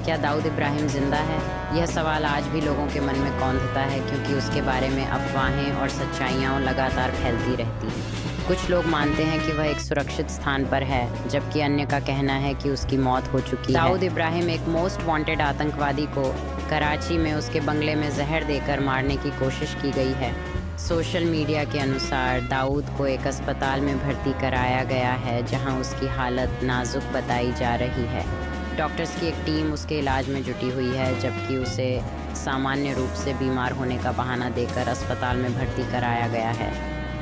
क्या दाऊद इब्राहिम जिंदा है? यह सवाल आज भी लोगों के मन में कौंधता है, क्योंकि उसके बारे में अफवाहें और सच्चाइयाँ लगातार फैलती रहती हैं। कुछ लोग मानते हैं कि वह एक सुरक्षित स्थान पर है, जबकि अन्य का कहना है कि उसकी मौत हो चुकी है। दाऊद इब्राहिम एक मोस्ट वांटेड आतंकवादी को कराची में उसके बंगले में जहर देकर मारने की कोशिश की गई है। सोशल मीडिया के अनुसार दाऊद को एक अस्पताल में भर्ती कराया गया है, जहां उसकी हालत नाजुक बताई जा रही है। डॉक्टर्स की एक टीम उसके इलाज में जुटी हुई है, जबकि उसे सामान्य रूप से बीमार होने का बहाना देकर अस्पताल में भर्ती कराया गया है।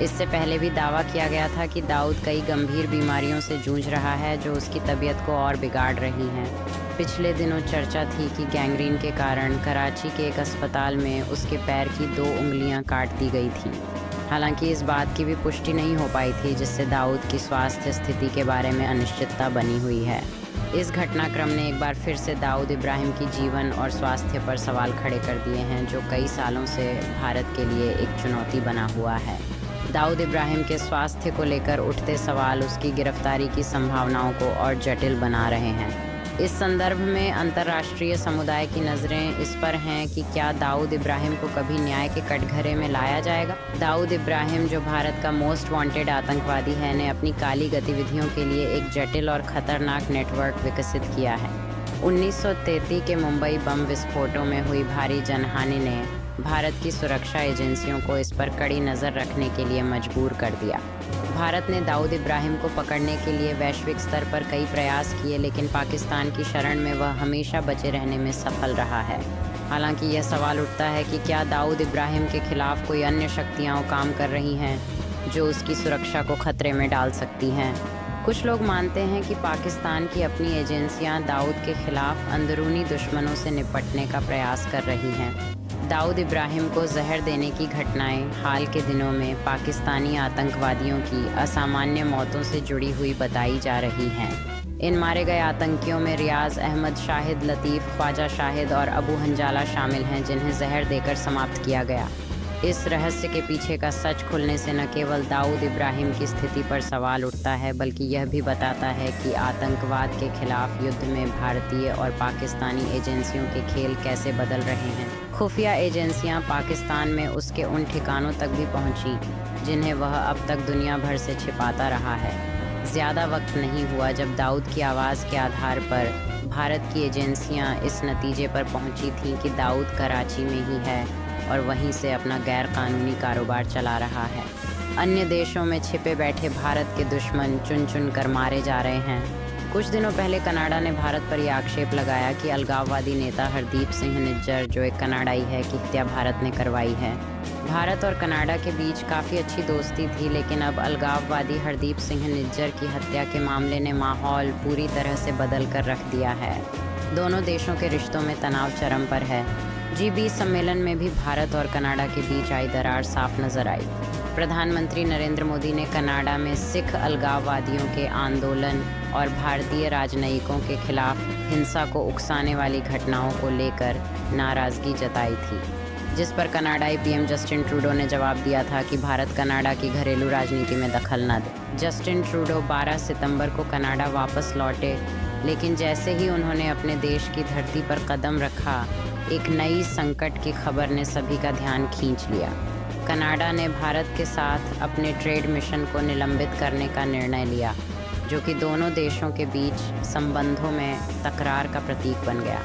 इससे पहले भी दावा किया गया था कि दाऊद कई गंभीर बीमारियों से जूझ रहा है, जो उसकी तबीयत को और बिगाड़ रही हैं। पिछले दिनों चर्चा थी कि गैंग्रीन के कारण कराची के एक अस्पताल में उसके पैर की 2 उंगलियां काट दी गई थीं। हालांकि इस बात की भी पुष्टि नहीं हो पाई थी, जिससे दाऊद की स्वास्थ्य स्थिति के बारे में अनिश्चितता बनी हुई है। इस घटनाक्रम ने एक बार फिर से दाऊद इब्राहिम की जीवन और स्वास्थ्य पर सवाल खड़े कर दिए हैं, जो कई सालों से भारत के लिए एक चुनौती बना हुआ है। दाऊद इब्राहिम के स्वास्थ्य को लेकर उठते सवाल उसकी गिरफ्तारी की संभावनाओं को और जटिल बना रहे हैं। इस संदर्भ में अंतर्राष्ट्रीय समुदाय की नज़रें इस पर हैं कि क्या दाऊद इब्राहिम को कभी न्याय के कटघरे में लाया जाएगा। दाऊद इब्राहिम, जो भारत का मोस्ट वांटेड आतंकवादी है, ने अपनी काली गतिविधियों के लिए एक जटिल और खतरनाक नेटवर्क विकसित किया है। 1933 के मुंबई बम विस्फोटों में हुई भारी जनहानि ने भारत की सुरक्षा एजेंसियों को इस पर कड़ी नज़र रखने के लिए मजबूर कर दिया। भारत ने दाऊद इब्राहिम को पकड़ने के लिए वैश्विक स्तर पर कई प्रयास किए, लेकिन पाकिस्तान की शरण में वह हमेशा बचे रहने में सफल रहा है। हालांकि यह सवाल उठता है कि क्या दाऊद इब्राहिम के खिलाफ कोई अन्य शक्तियां काम कर रही हैं, जो उसकी सुरक्षा को खतरे में डाल सकती हैं। कुछ लोग मानते हैं कि पाकिस्तान की अपनी एजेंसियां दाऊद के खिलाफ अंदरूनी दुश्मनों से निपटने का प्रयास कर रही हैं। दाऊद इब्राहिम को जहर देने की घटनाएं हाल के दिनों में पाकिस्तानी आतंकवादियों की असामान्य मौतों से जुड़ी हुई बताई जा रही हैं। इन मारे गए आतंकियों में रियाज अहमद, शाहिद लतीफ़, ख्वाजा शाहिद और अबू हंजाला शामिल हैं, जिन्हें जहर देकर समाप्त किया गया। इस रहस्य के पीछे का सच खुलने से न केवल दाऊद इब्राहिम की स्थिति पर सवाल उठता है, बल्कि यह भी बताता है कि आतंकवाद के खिलाफ युद्ध में भारतीय और पाकिस्तानी एजेंसियों के खेल कैसे बदल रहे हैं। खुफिया एजेंसियां पाकिस्तान में उसके उन ठिकानों तक भी पहुंची, जिन्हें वह अब तक दुनिया भर से छिपाता रहा है। ज़्यादा वक्त नहीं हुआ जब दाऊद की आवाज़ के आधार पर भारत की एजेंसियां इस नतीजे पर पहुंची थीं कि दाऊद कराची में ही है और वहीं से अपना गैर कानूनी कारोबार चला रहा है। अन्य देशों में छिपे बैठे भारत के दुश्मन चुन चुन कर मारे जा रहे हैं। कुछ दिनों पहले कनाडा ने भारत पर यह आक्षेप लगाया कि अलगाववादी नेता हरदीप सिंह निज्जर, जो एक कनाडाई है, की हत्या भारत ने करवाई है। भारत और कनाडा के बीच काफ़ी अच्छी दोस्ती थी, लेकिन अब अलगाववादी हरदीप सिंह निज्जर की हत्या के मामले ने माहौल पूरी तरह से बदल कर रख दिया है। दोनों देशों के रिश्तों में तनाव चरम पर है। G20 सम्मेलन में भी भारत और कनाडा के बीच आई दरार साफ नजर आई। प्रधानमंत्री नरेंद्र मोदी ने कनाडा में सिख अलगाववादियों के आंदोलन और भारतीय राजनयिकों के खिलाफ हिंसा को उकसाने वाली घटनाओं को लेकर नाराज़गी जताई थी, जिस पर कनाडाई पीएम जस्टिन ट्रूडो ने जवाब दिया था कि भारत कनाडा की घरेलू राजनीति में दखल न दे। जस्टिन ट्रूडो 12 सितंबर को कनाडा वापस लौटे, लेकिन जैसे ही उन्होंने अपने देश की धरती पर कदम रखा, एक नई संकट की खबर ने सभी का ध्यान खींच लिया। कनाडा ने भारत के साथ अपने ट्रेड मिशन को निलंबित करने का निर्णय लिया, जो कि दोनों देशों के बीच संबंधों में तकरार का प्रतीक बन गया।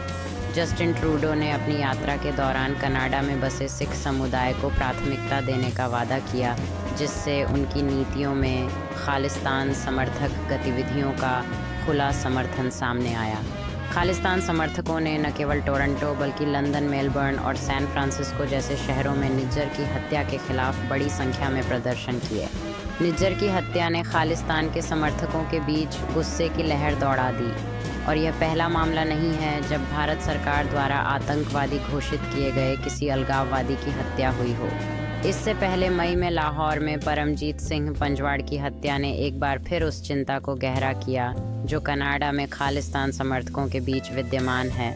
जस्टिन ट्रूडो ने अपनी यात्रा के दौरान कनाडा में बसे सिख समुदाय को प्राथमिकता देने का वादा किया, जिससे उनकी नीतियों में खालिस्तान समर्थक गतिविधियों का खुला समर्थन सामने आया। खालिस्तान समर्थकों ने न केवल टोरंटो बल्कि लंदन, मेलबर्न और सैन फ्रांसिस्को जैसे शहरों में निज्जर की हत्या के खिलाफ बड़ी संख्या में प्रदर्शन किए। निज्जर की हत्या ने खालिस्तान के समर्थकों के बीच गुस्से की लहर दौड़ा दी, और यह पहला मामला नहीं है जब भारत सरकार द्वारा आतंकवादी घोषित किए गए किसी अलगाववादी की हत्या हुई हो। इससे पहले मई में लाहौर में परमजीत सिंह पंजवाड़ की हत्या ने एक बार फिर उस चिंता को गहरा किया जो कनाडा में खालिस्तान समर्थकों के बीच विद्यमान है।